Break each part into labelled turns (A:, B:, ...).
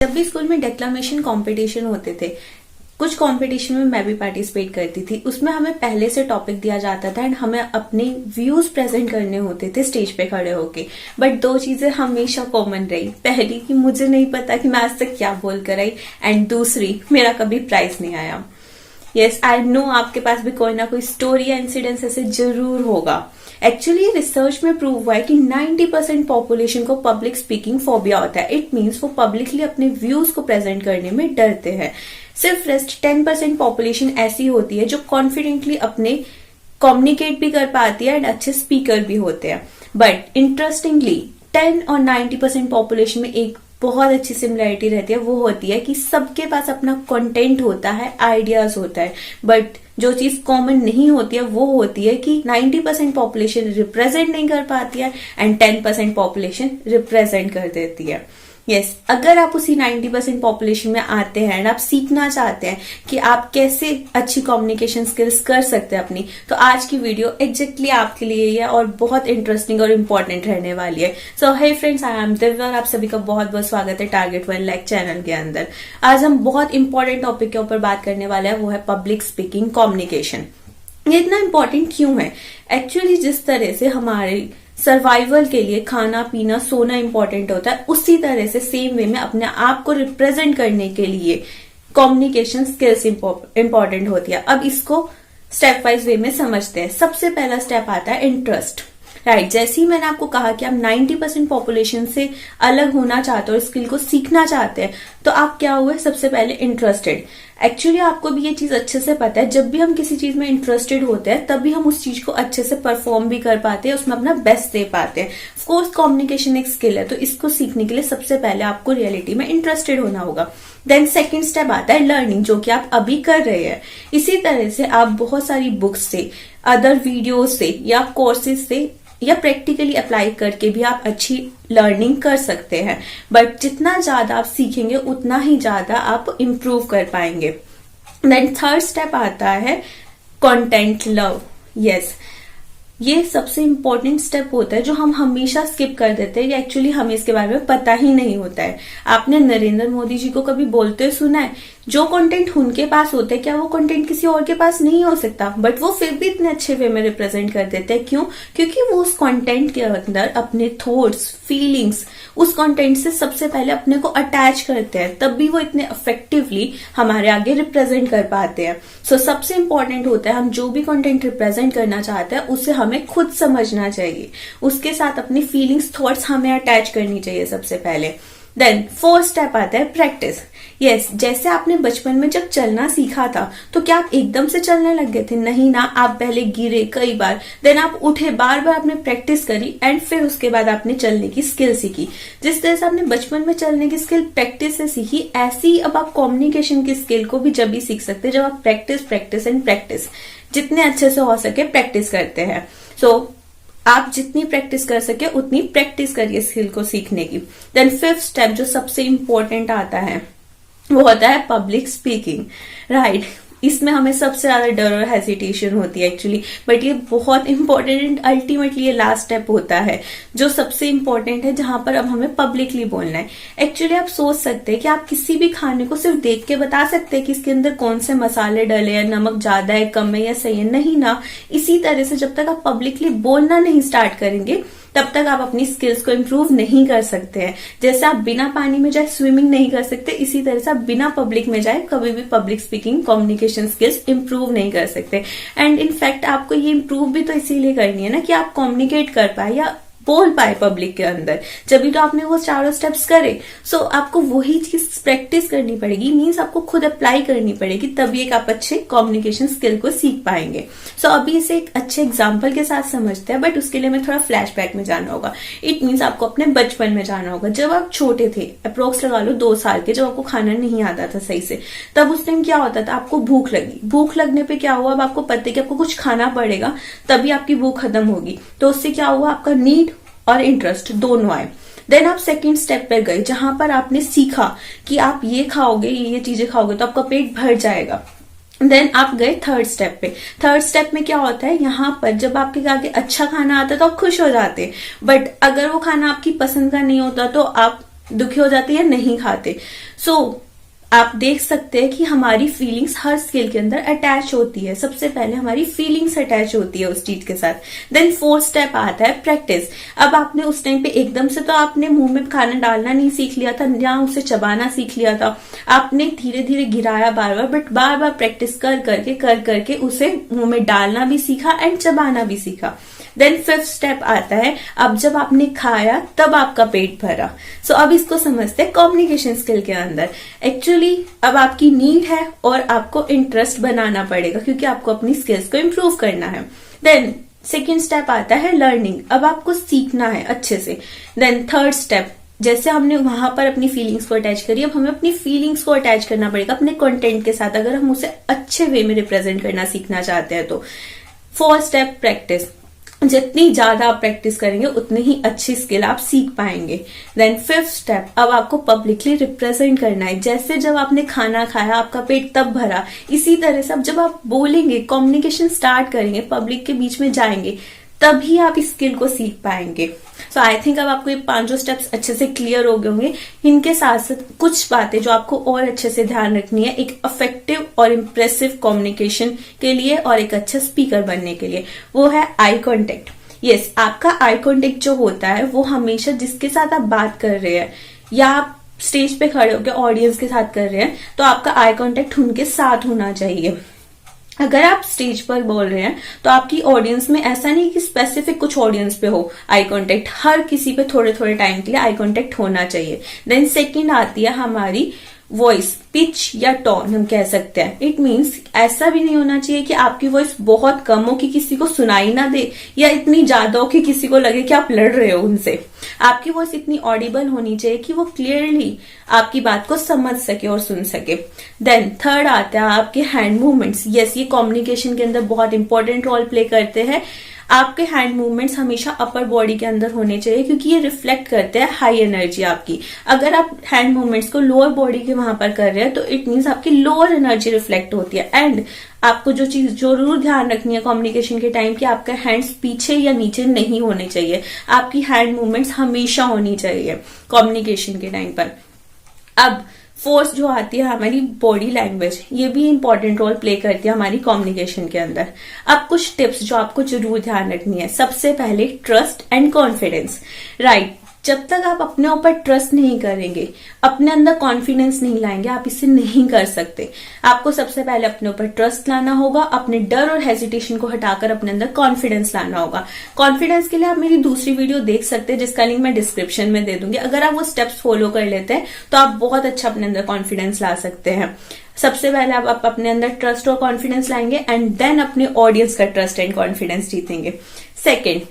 A: जब भी स्कूल में डेक्लामेशन कंपटीशन होते थे, कुछ कंपटीशन में मैं भी पार्टिसिपेट करती थी। उसमें हमें पहले से टॉपिक दिया जाता था एंड हमें अपने व्यूज प्रेजेंट करने होते थे स्टेज पे खड़े होके। बट दो चीजें हमेशा कॉमन रही, पहली कि मुझे नहीं पता कि मैं आज तक क्या बोल कर आई, एंड दूसरी मेरा कभी प्राइज नहीं आया। यस, आई नो आपके पास भी कोई ना कोई स्टोरी या इंसिडेंस ऐसे जरूर होगा। एक्चुअली रिसर्च में प्रूव हुआ है कि 90% पॉपुलेशन को पब्लिक स्पीकिंग फोबिया होता है। इट मीन्स वो पब्लिकली अपने व्यूज को प्रेजेंट करने में डरते हैं। सिर्फ रेस्ट 10% पॉपुलेशन ऐसी होती है जो कॉन्फिडेंटली अपने कम्युनिकेट भी कर पाती है एंड अच्छे स्पीकर भी होते हैं। बट इंटरेस्टिंगली 10 और 90% पॉपुलेशन में एक बहुत अच्छी सिमिलरिटी रहती है। वो होती है कि सबके पास अपना कंटेंट होता है, आइडियाज होता है। बट जो चीज कॉमन नहीं होती है वो होती है कि 90% पॉपुलेशन रिप्रेजेंट नहीं कर पाती है एंड 10% पॉपुलेशन रिप्रेजेंट कर देती है। यस, अगर आप उसी 90% पॉपुलेशन में आते हैं एंड आप सीखना चाहते हैं कि आप कैसे अच्छी कम्युनिकेशन स्किल्स कर सकते हैं अपनी, तो आज की वीडियो एग्जैक्टली आपके लिए ही है और बहुत इंटरेस्टिंग और इम्पोर्टेंट रहने वाली है। So hey friends, I am Divya और आप सभी का बहुत बहुत स्वागत है टारगेट 1 लाख चैनल के अंदर। आज हम बहुत इंपॉर्टेंट टॉपिक के ऊपर बात करने वाले हैं, वो है पब्लिक स्पीकिंग कम्युनिकेशन। ये इतना इंपॉर्टेंट क्यों है? एक्चुअली जिस तरह से हमारे सर्वाइवल के लिए खाना पीना सोना इंपॉर्टेंट होता है, उसी तरह से सेम वे में अपने आप को रिप्रेजेंट करने के लिए कम्युनिकेशन स्किल्स इंपॉर्टेंट होती है। अब इसको स्टेप वाइज वे में समझते हैं। सबसे पहला स्टेप आता है इंटरेस्ट। राइट, जैसे ही मैंने आपको कहा कि आप 90% पॉपुलेशन से अलग होना चाहते हो और स्किल को सीखना चाहते हैं, तो आप क्या हुए? सबसे पहले इंटरेस्टेड। एक्चुअली आपको भी ये चीज अच्छे से पता है, जब भी हम किसी चीज में इंटरेस्टेड होते हैं तभी हम उस चीज को अच्छे से परफॉर्म भी कर पाते हैं, उसमें अपना बेस्ट दे पाते हैं। ऑफकोर्स कम्युनिकेशन एक स्किल है, तो इसको सीखने के लिए सबसे पहले आपको रियलिटी में इंटरेस्टेड होना होगा। देन सेकेंड स्टेप आता है लर्निंग, जो कि आप अभी कर रहे हैं। इसी तरह से आप बहुत सारी बुक्स से, अदर वीडियो से या कोर्सेज से या प्रैक्टिकली अप्लाई करके भी आप अच्छी लर्निंग कर सकते हैं। बट जितना ज्यादा आप सीखेंगे उतना ही ज्यादा आप इम्प्रूव कर पाएंगे। देन थर्ड स्टेप आता है कंटेंट लव। यस, ये सबसे इंपॉर्टेंट स्टेप होता है जो हम हमेशा स्किप कर देते हैं, या एक्चुअली हमें इसके बारे में पता ही नहीं होता है। आपने नरेंद्र मोदी जी को कभी बोलते सुना है? जो कंटेंट उनके पास होता है, क्या वो कंटेंट किसी और के पास नहीं हो सकता? बट वो फिर भी इतने अच्छे वे में रिप्रेजेंट कर देते हैं। क्यों? क्योंकि वो उस कंटेंट के अंदर अपने थॉट्स, फीलिंग्स उस कंटेंट से सबसे पहले अपने को अटैच करते हैं, तब भी वो इतने इफेक्टिवली हमारे आगे रिप्रेजेंट कर पाते हैं। सो सबसे इंपॉर्टेंट होता है, हम जो भी कंटेंट रिप्रेजेंट करना चाहते हैं उसे हमें खुद समझना चाहिए, उसके साथ अपनी फीलिंग्स, थॉट्स हमें अटैच करनी चाहिए सबसे पहले। देन फोर्थ स्टेप आता है प्रैक्टिस। यस, जैसे आपने बचपन में जब चलना सीखा था, तो क्या आप एकदम से चलने लग गए थे? नहीं ना, आप पहले गिरे कई बार, देन आप उठे, बार बार आपने प्रैक्टिस करी एंड फिर उसके बाद आपने चलने की स्किल सीखी। जिस तरह से आपने बचपन में चलने की स्किल प्रैक्टिस से सीखी, ऐसी ही अब आप कम्युनिकेशन की स्किल को भी जब भी सीख सकते हैं जब आप प्रैक्टिस प्रैक्टिस एंड प्रैक्टिस जितने अच्छे से हो सके प्रैक्टिस करते हैं। सो आप जितनी प्रैक्टिस कर सके उतनी प्रैक्टिस करिए स्किल को सीखने की। देन फिफ्थ स्टेप जो सबसे इंपॉर्टेंट आता है वो होता है पब्लिक स्पीकिंग। राइट, इसमें हमें सबसे ज्यादा डर और हेजिटेशन होती है एक्चुअली, बट ये बहुत इंपॉर्टेंट, अल्टीमेटली ये लास्ट स्टेप होता है जो सबसे इंपॉर्टेंट है, जहां पर अब हमें पब्लिकली बोलना है। एक्चुअली आप सोच सकते हैं कि आप किसी भी खाने को सिर्फ देख के बता सकते हैं कि इसके अंदर कौन से मसाले डले हैं, नमक ज्यादा है, कम है या सही है, नहीं ना। इसी तरह से जब तक आप पब्लिकली बोलना नहीं स्टार्ट करेंगे तब तक आप अपनी स्किल्स को इम्प्रूव नहीं कर सकते हैं। जैसे आप बिना पानी में जाए स्विमिंग नहीं कर सकते, इसी तरह से आप बिना पब्लिक में जाए कभी भी public speaking communication skills improve नहीं कर सकते। एंड इनफैक्ट आपको ये इम्प्रूव भी तो इसीलिए करनी है ना कि आप कम्युनिकेट कर पाए या बोल पाए पब्लिक के अंदर, जब भी तो आपने वो चारों स्टेप्स करे। सो आपको वही चीज प्रैक्टिस करनी पड़ेगी, मीन्स आपको खुद अप्लाई करनी पड़ेगी, तभी एक आप अच्छे कम्युनिकेशन स्किल को सीख पाएंगे। सो अभी इसे एक अच्छे एग्जांपल के साथ समझते हैं, बट उसके लिए हमें थोड़ा फ्लैशबैक में जाना होगा। इट मीन्स आपको अपने बचपन में जाना होगा, जब आप छोटे थे, अप्रोक्स लगा लो 2 साल के, जब आपको खाना नहीं आता था सही से, तब उस टाइम क्या होता था? आपको भूख लगी, भूख लगने पे क्या हुआ? अब आपको पता है कि आपको कुछ खाना पड़ेगा तभी आपकी भूख खत्म होगी, तो उससे क्या हुआ? आपका नीड और इंटरेस्ट दोनों आए। देन आप सेकंड स्टेप पर गए, जहां पर आपने सीखा कि आप ये खाओगे, ये चीजें खाओगे तो आपका पेट भर जाएगा। देन आप गए थर्ड स्टेप पे। थर्ड स्टेप में क्या होता है? यहाँ पर जब आपके आगे अच्छा खाना आता है तो आप खुश हो जाते हैं, बट अगर वो खाना आपकी पसंद का नहीं होता तो आप दुखी हो जाते हैं या नहीं खाते। सो आप देख सकते हैं कि हमारी फीलिंग्स हर स्किल के अंदर अटैच होती है। सबसे पहले हमारी फीलिंग्स अटैच होती है उस चीज के साथ। देन फोर्थ स्टेप आता है प्रैक्टिस। अब आपने उस टाइम पे एकदम से तो आपने मुंह में खाना डालना नहीं सीख लिया था या उसे चबाना सीख लिया था, आपने धीरे धीरे गिराया बार बार, बट बार बार प्रैक्टिस कर करके उसे मुंह में डालना भी सीखा एंड चबाना भी सीखा। देन फिफ्थ स्टेप आता है, अब जब आपने खाया तब आपका पेट भरा। सो अब इसको समझते हैं कम्युनिकेशन स्किल के अंदर। एक्चुअली अब आपकी नीड है और आपको इंटरेस्ट बनाना पड़ेगा क्योंकि आपको अपनी स्किल्स को इम्प्रूव करना है। देन सेकेंड स्टेप आता है लर्निंग, अब आपको सीखना है अच्छे से। देन थर्ड स्टेप, जैसे हमने वहां पर अपनी फीलिंग्स को अटैच करी, अब हमें अपनी फीलिंग्स को अटैच करना पड़ेगा अपने कंटेंट के साथ, अगर हम उसे अच्छे वे में रिप्रेजेंट करना सीखना चाहते हैं तो। फोर्थ स्टेप प्रैक्टिस, जितनी ज्यादा आप प्रैक्टिस करेंगे उतनी ही अच्छी स्किल आप सीख पाएंगे। देन फिफ्थ स्टेप, अब आपको पब्लिकली रिप्रेजेंट करना है। जैसे जब आपने खाना खाया आपका पेट तब भरा, इसी तरह से अब जब आप बोलेंगे, कम्युनिकेशन स्टार्ट करेंगे, पब्लिक के बीच में जाएंगे, तभी आप इस स्किल को सीख पाएंगे। सो आई थिंक अब आपको ये 5 स्टेप्स अच्छे से क्लियर हो गए होंगे। इनके साथ साथ कुछ बातें जो आपको और अच्छे से ध्यान रखनी है एक इफेक्टिव और इम्प्रेसिव कम्युनिकेशन के लिए और एक अच्छा स्पीकर बनने के लिए, वो है आई कॉन्टेक्ट। यस, आपका आई कॉन्टेक्ट जो होता है वो हमेशा जिसके साथ आप बात कर रहे हैं या आप स्टेज पे खड़े होकर ऑडियंस के साथ कर रहे हैं तो आपका आई कॉन्टेक्ट उनके साथ होना चाहिए। अगर आप स्टेज पर बोल रहे हैं तो आपकी ऑडियंस में ऐसा नहीं कि स्पेसिफिक कुछ ऑडियंस पे हो आई कांटेक्ट, हर किसी पे थोड़े थोड़े टाइम के लिए आई कांटेक्ट होना चाहिए। देन सेकंड आती है हमारी वॉइस पिच या टोन, हम कह सकते हैं। इट मीन्स ऐसा भी नहीं होना चाहिए कि आपकी वॉइस बहुत कम हो कि किसी को सुनाई ना दे, या इतनी ज्यादा हो कि किसी को लगे कि आप लड़ रहे हो उनसे। आपकी वॉइस इतनी ऑडिबल होनी चाहिए कि वो क्लियरली आपकी बात को समझ सके और सुन सके। देन थर्ड आता है आपके हैंड मूवमेंट्स। यस, ये कम्युनिकेशन के अंदर बहुत इंपॉर्टेंट रोल प्ले करते हैं। आपके हैंड मूवमेंट्स हमेशा अपर बॉडी के अंदर होने चाहिए क्योंकि ये रिफ्लेक्ट करते हैं हाई एनर्जी आपकी। अगर आप हैंड मूवमेंट्स को लोअर बॉडी के वहां पर कर रहे हैं तो इट मीन्स आपकी लोअर एनर्जी रिफ्लेक्ट होती है। एंड आपको जो चीज जरूर ध्यान रखनी है कम्युनिकेशन के टाइम कि आपके हैंड्स पीछे या नीचे नहीं होने चाहिए, आपकी हैंड मूवमेंट्स हमेशा होनी चाहिए कम्युनिकेशन के टाइम पर। अब फोर्थ जो आती है हमारी बॉडी लैंग्वेज, ये भी इंपॉर्टेंट रोल प्ले करती है हमारी कम्युनिकेशन के अंदर। अब कुछ टिप्स जो आपको जरूर ध्यान रखनी है। सबसे पहले ट्रस्ट एंड कॉन्फिडेंस। राइट, जब तक आप अपने ऊपर ट्रस्ट नहीं करेंगे, अपने अंदर कॉन्फिडेंस नहीं लाएंगे, आप इसे नहीं कर सकते। आपको सबसे पहले अपने ऊपर ट्रस्ट लाना होगा, अपने डर और हेजिटेशन को हटाकर अपने अंदर कॉन्फिडेंस लाना होगा। कॉन्फिडेंस के लिए आप मेरी दूसरी वीडियो देख सकते हैं जिसका लिंक मैं डिस्क्रिप्शन में दे दूंगी। अगर आप वो स्टेप्स फॉलो कर लेते हैं तो आप बहुत अच्छा अपने अंदर कॉन्फिडेंस ला सकते हैं। सबसे पहले आप अपने अंदर ट्रस्ट और कॉन्फिडेंस लाएंगे एंड देन अपने ऑडियंस का ट्रस्ट एंड कॉन्फिडेंस जीतेंगे। सेकेंड,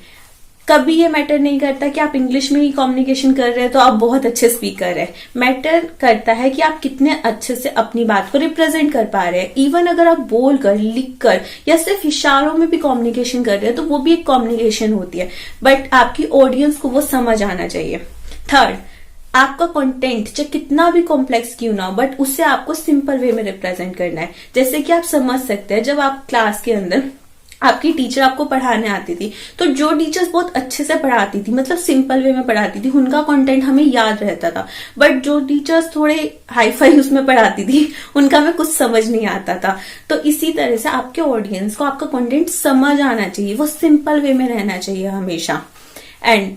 A: कभी ये मैटर नहीं करता कि आप इंग्लिश में ही कम्युनिकेशन कर रहे हैं तो आप बहुत अच्छे स्पीकर हैं। मैटर करता है कि आप कितने अच्छे से अपनी बात को रिप्रेजेंट कर पा रहे हैं। इवन अगर आप बोलकर, लिखकर या सिर्फ इशारों में भी कम्युनिकेशन कर रहे हैं तो वो भी एक कम्युनिकेशन होती है, बट आपकी ऑडियंस को वो समझ आना चाहिए। थर्ड, आपका कंटेंट चाहे कितना भी कॉम्प्लेक्स क्यों ना हो बट उससे आपको सिंपल वे में रिप्रेजेंट करना है। जैसे कि आप समझ सकते हैं जब आप क्लास के अंदर आपकी टीचर आपको पढ़ाने आती थी तो जो टीचर्स बहुत अच्छे से पढ़ाती थी, मतलब सिंपल वे में पढ़ाती थी, उनका कंटेंट हमें याद रहता था। बट जो टीचर्स थोड़े हाई फाई उसमें पढ़ाती थी उनका हमें कुछ समझ नहीं आता था। तो इसी तरह से आपके ऑडियंस को आपका कंटेंट समझ आना चाहिए, वो सिंपल वे में रहना चाहिए हमेशा। एंड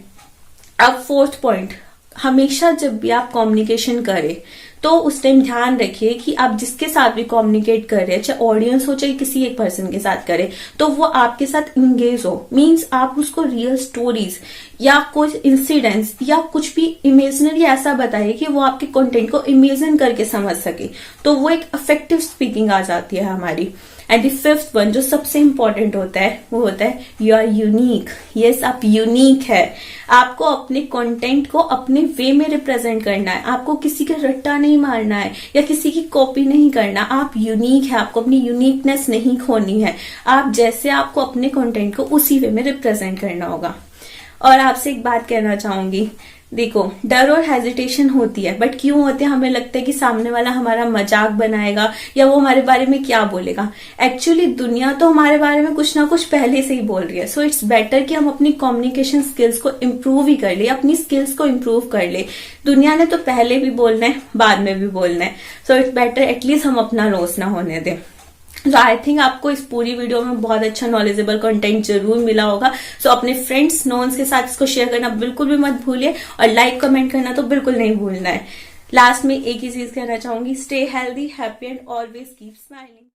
A: अब फोर्थ पॉइंट, हमेशा जब भी आप कम्युनिकेशन करें तो उस टाइम ध्यान रखिए कि आप जिसके साथ भी कम्युनिकेट कर रहे हैं, चाहे ऑडियंस हो चाहे किसी एक पर्सन के साथ करें, तो वो आपके साथ इंगेज हो। मींस आप उसको रियल स्टोरीज या कुछ इंसिडेंट्स या कुछ भी इमेजिनरी ऐसा बताइए कि वो आपके कंटेंट को इमेजिन करके समझ सके, तो वो एक इफेक्टिव स्पीकिंग आ जाती है हमारी। एंड द फिफ्थ वन जो सबसे इंपॉर्टेंट होता है वो होता है यू आर यूनिक। यस, आप यूनिक है। आपको अपने कंटेंट को अपने वे में रिप्रेजेंट करना है, आपको किसी का रट्टा नहीं मारना है या किसी की कॉपी नहीं करना। आप यूनिक है, आपको अपनी यूनिकनेस नहीं खोनी है। आप जैसे आपको अपने कंटेंट को उसी वे में रिप्रेजेंट करना होगा। और आपसे एक बात कहना चाहूंगी, देखो, डर और हेजिटेशन होती है, बट क्यों होती है? हमें लगता है कि सामने वाला हमारा मजाक बनाएगा या वो हमारे बारे में क्या बोलेगा। एक्चुअली दुनिया तो हमारे बारे में कुछ ना कुछ पहले से ही बोल रही है। सो इट्स बेटर कि हम अपनी कम्युनिकेशन स्किल्स को इम्प्रूव ही कर ले, अपनी स्किल्स को इम्प्रूव कर ले। दुनिया ने तो पहले भी बोलना है, बाद में भी बोलना है। सो इट्स बेटर एटलीस्ट हम अपना लॉस ना होने दें। तो आई थिंक आपको इस पूरी वीडियो में बहुत अच्छा नॉलेजेबल कंटेंट जरूर मिला होगा। सो अपने फ्रेंड्स नोन्स के साथ इसको शेयर करना बिल्कुल भी मत भूलिए, और लाइक कमेंट करना तो बिल्कुल नहीं भूलना है। लास्ट में एक ही चीज कहना चाहूंगी, stay healthy, happy and always keep smiling.